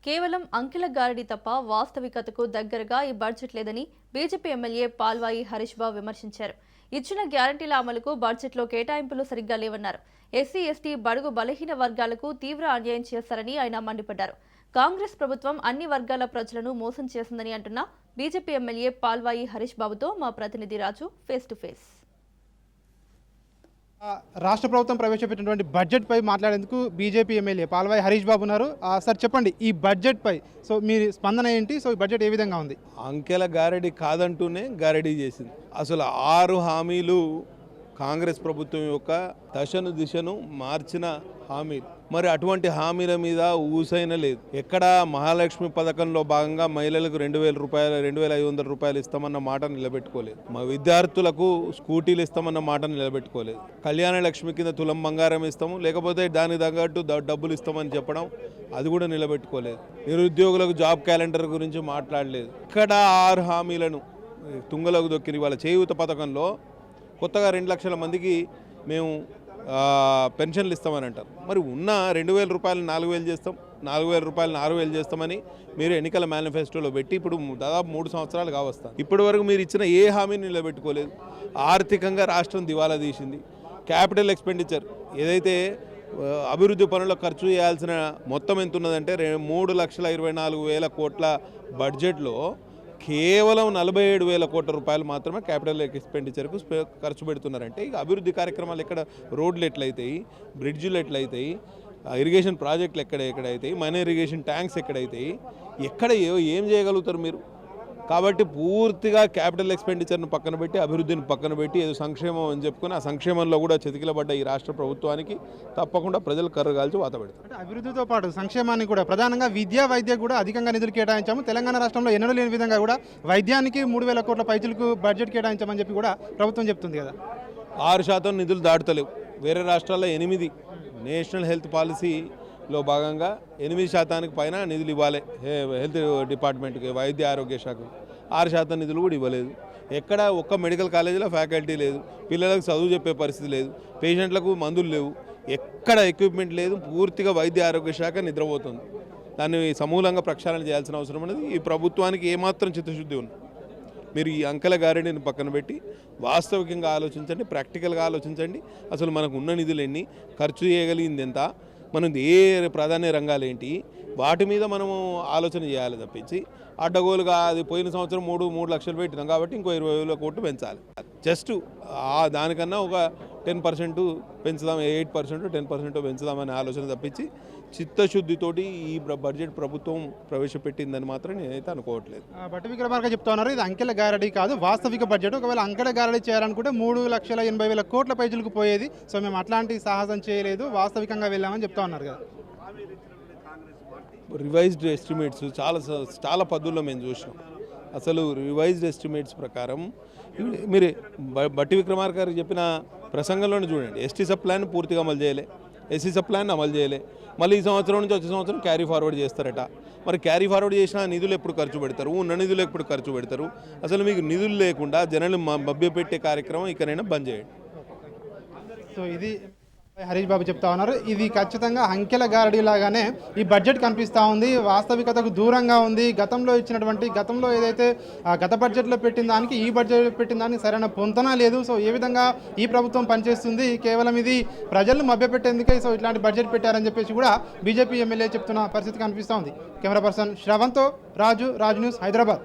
కేవలం అంకెల గారడి తప్ప వాస్తవికతకు దగ్గరగా ఈ బడ్జెట్ లేదని బీజేపీ ఎమ్మెల్యే పాల్వాయి హరీష్ బాబు విమర్శించారు. ఇచ్చిన గ్యారంటీల అమలుకు బడ్జెట్లో కేటాయింపులు సరిగ్గా లేవన్నారు. ఎస్సీ, ఎస్టీ, బడుగు బలహీన వర్గాలకు తీవ్ర అన్యాయం చేశారని ఆయన మండిపడ్డారు. కాంగ్రెస్ ప్రభుత్వం అన్ని వర్గాల ప్రజలను మోసం చేసిందని అంటున్న బీజేపీ ఎమ్మెల్యే పాల్వాయి హరీష్ బాబుతో మా ప్రతినిధి రాజు ఫేస్ టు ఫేస్. రాష్ట్ర ప్రభుత్వం ప్రవేశపెట్టినటువంటి బడ్జెట్ పై మాట్లాడేందుకు బీజేపీ ఎమ్మెల్యే పాల్వాయి హరీష్ బాబు ఉన్నారు. సార్ చెప్పండి, ఈ బడ్జెట్ పై మీ స్పందన ఏంటి? ఈ బడ్జెట్ ఏ విధంగా ఉంది? అంకెల గారడి కాదంటూనే గారడీ చేసింది. అసలు 6 హామీలు కాంగ్రెస్ ప్రభుత్వం యొక్క దశను దిశను మార్చిన హామీలు. మరి అటువంటి హామీల మీద ఊసైన లేదు. ఎక్కడ మహాలక్ష్మి పథకంలో భాగంగా మహిళలకు 2,000 రూపాయలు 2,500 రూపాయలు ఇస్తామన్న మాట నిలబెట్టుకోలేదు. మా విద్యార్థులకు స్కూటీలు ఇస్తామన్న మాట నిలబెట్టుకోలేదు. కళ్యాణ లక్ష్మి కింద తులం బంగారం ఇస్తాము, లేకపోతే దానికి తగ్గట్టు డబ్బులు ఇస్తామని చెప్పడం, అది కూడా నిలబెట్టుకోలేదు. నిరుద్యోగులకు జాబ్ క్యాలెండర్ గురించి మాట్లాడలేదు. ఇక్కడ 6 హామీలను తుంగలకు దొక్కిన వాళ్ళ చేయూత పథకంలో కొత్తగా 2 లక్షల మందికి మేము పెన్షన్లు ఇస్తామని అంటారు. మరి ఉన్న 2,000 రూపాయలు 4,000 చేస్తాం, 4,000 రూపాయలు 6,000 చేస్తామని మీరు ఎన్నికల మేనిఫెస్టోలో పెట్టి ఇప్పుడు దాదాపు 3 సంవత్సరాలు కావస్తాం. ఇప్పటి వరకు మీరు ఇచ్చిన ఏ హామీని నిలబెట్టుకోలేదు. ఆర్థికంగా రాష్ట్రం దివాలా తీసింది. క్యాపిటల్ ఎక్స్పెండిచర్ ఏదైతే అభివృద్ధి పనులకు ఖర్చు చేయాల్సిన మొత్తం ఎంత ఉన్నదంటే 3,24,000 కోట్ల బడ్జెట్లో కేవలం 47,000 కోట్ల రూపాయలు మాత్రమే క్యాపిటల్ ఎక్స్పెండిచర్కు ఖర్చు పెడుతున్నారంటే ఇక అభివృద్ధి కార్యక్రమాలు ఎక్కడ, రోడ్లు ఎట్లయితాయి, బ్రిడ్జిలు ఎట్లయితాయి, ఇరిగేషన్ ప్రాజెక్టులు ఎక్కడైతాయి, మైనర్ ఇరిగేషన్ ట్యాంక్స్ ఎక్కడైతాయి, ఎక్కడ ఏం చేయగలుగుతారు మీరు? కాబట్టి పూర్తిగా క్యాపిటల్ ఎక్స్పెండిచర్ను పక్కన పెట్టి, అభివృద్ధిని పక్కన పెట్టి ఏదో సంక్షేమం అని చెప్పుకొని ఆ సంక్షేమంలో కూడా చతికిలబడ్డ ఈ రాష్ట్ర ప్రభుత్వానికి తప్పకుండా ప్రజలు కర్రగాల్చి వాత పెడతారు. అభివృద్ధితో పాటు సంక్షేమానికి కూడా ప్రధానంగా విద్యా, వైద్య కూడా అధికంగా నిధులు కేటాయించాము. తెలంగాణ రాష్ట్రంలో ఎన్నడూ లేని విధంగా కూడా వైద్యానికి 3,000 కోట్ల పైచులకు బడ్జెట్ కేటాయించామని చెప్పి కూడా ప్రభుత్వం చెప్తుంది కదా. 6% నిధులు దాటుతలేవు. వేరే రాష్ట్రాల్లో 8. నేషనల్ హెల్త్ పాలసీలో భాగంగా 8% పైన నిధులు ఇవ్వాలి హెల్త్ డిపార్ట్మెంట్కి, వైద్య ఆరోగ్య శాఖకు. 6% నిధులు కూడా ఇవ్వలేదు. ఎక్కడ ఒక్క మెడికల్ కాలేజీలో ఫ్యాకల్టీ లేదు, పిల్లలకు చదువు చెప్పే పరిస్థితి లేదు, పేషెంట్లకు మందులు లేవు, ఎక్కడ ఎక్విప్మెంట్ లేదు. పూర్తిగా వైద్య ఆరోగ్య శాఖ నిద్రపోతుంది. దాన్ని సమూలంగా ప్రక్షాళన చేయాల్సిన అవసరం అనేది ఈ ప్రభుత్వానికి ఏమాత్రం చిత్తశుద్ధి ఉంది. మీరు ఈ అంకెల గారడిని పక్కన పెట్టి వాస్తవికంగా ఆలోచించండి, ప్రాక్టికల్గా ఆలోచించండి. అసలు మనకు ఉన్న నిధులు ఎన్ని, ఖర్చు చేయగలిగింది ఎంత, మనం ఏ ప్రాధాన్య రంగాలు ఏంటి, వాటి మీద మనము ఆలోచన చేయాలి తప్పించి అడ్డగోలుగా అది పోయిన సంవత్సరం 3 లక్షలు పెట్టినాం కాబట్టి ఇంకో 20,000 కోట్లు పెంచాలి. జస్ట్ దానికన్నా ఒక 10% పెంచుదాం, 8% 10% పెంచుదామనే ఆలోచన తప్పించి చిత్తశుద్ధితోటి ఈ బడ్జెట్ ప్రభుత్వం ప్రవేశపెట్టిందని మాత్రం నేనైతే అనుకోవట్లేదు. బట్టి విక్రమార్క చెప్తా ఉన్నారు, ఇది అంకెల గారడీ కాదు, వాస్తవిక బడ్జెట్. ఒకవేళ అంకెల గారడీ చేయాలనుకుంటే 3,80,000 కోట్ల పైచులకు పోయేది. మేము అట్లాంటి సాహసం చేయలేదు, వాస్తవికంగా వెళ్ళామని చెప్తా ఉన్నారు కదా. రివైజ్డ్ ఎస్టిమేట్స్ చాలా పద్ధతుల్లో మేము చూసినాం. అసలు రివైజ్డ్ ఎస్టిమేట్స్ ప్రకారం మీరు బట్టి విక్రమార్క గారు చెప్పిన ప్రసంగంలోనే చూడండి, ఎస్టీ సబ్ ప్లాన్ పూర్తిగా అమలు చేయలే, ఎస్సీ సబ్ ప్లాన్ అమలు చేయలే. మళ్ళీ ఈ సంవత్సరం నుంచి వచ్చే సంవత్సరం క్యారీ ఫార్వర్డ్ చేస్తారట. మరి క్యారీ ఫార్వర్డ్ చేసిన నిధులు ఎప్పుడు ఖర్చు పెడతారు, ఉన్న నిధులు ఎప్పుడు ఖర్చు పెడతారు? అసలు మీకు నిధులు లేకుండా జనాలు మభ్యపెట్టే కార్యక్రమం ఇకనైనా బంద్ చేయండి. ఇది హరీష్ బాబు చెప్తా ఉన్నారు. ఇది ఖచ్చితంగా అంకెల గారడీ లాగానే ఈ బడ్జెట్ కనిపిస్తూ ఉంది, వాస్తవికతకు దూరంగా ఉంది. గతంలో ఏదైతే గత బడ్జెట్లో పెట్టిన దానికి ఈ బడ్జెట్ పెట్టిన దానికి సరైన పొంతన లేదు. ఏ విధంగా ఈ ప్రభుత్వం పనిచేస్తుంది, కేవలం ఇది ప్రజలను మభ్యపెట్టేందుకే ఇట్లాంటి బడ్జెట్ పెట్టారని చెప్పేసి కూడా బీజేపీ ఎమ్మెల్యే చెప్తున్న పరిస్థితి కనిపిస్తూ ఉంది. కెమెరా పర్సన్ శ్రవంత్తో రాజు న్యూస్, హైదరాబాద్.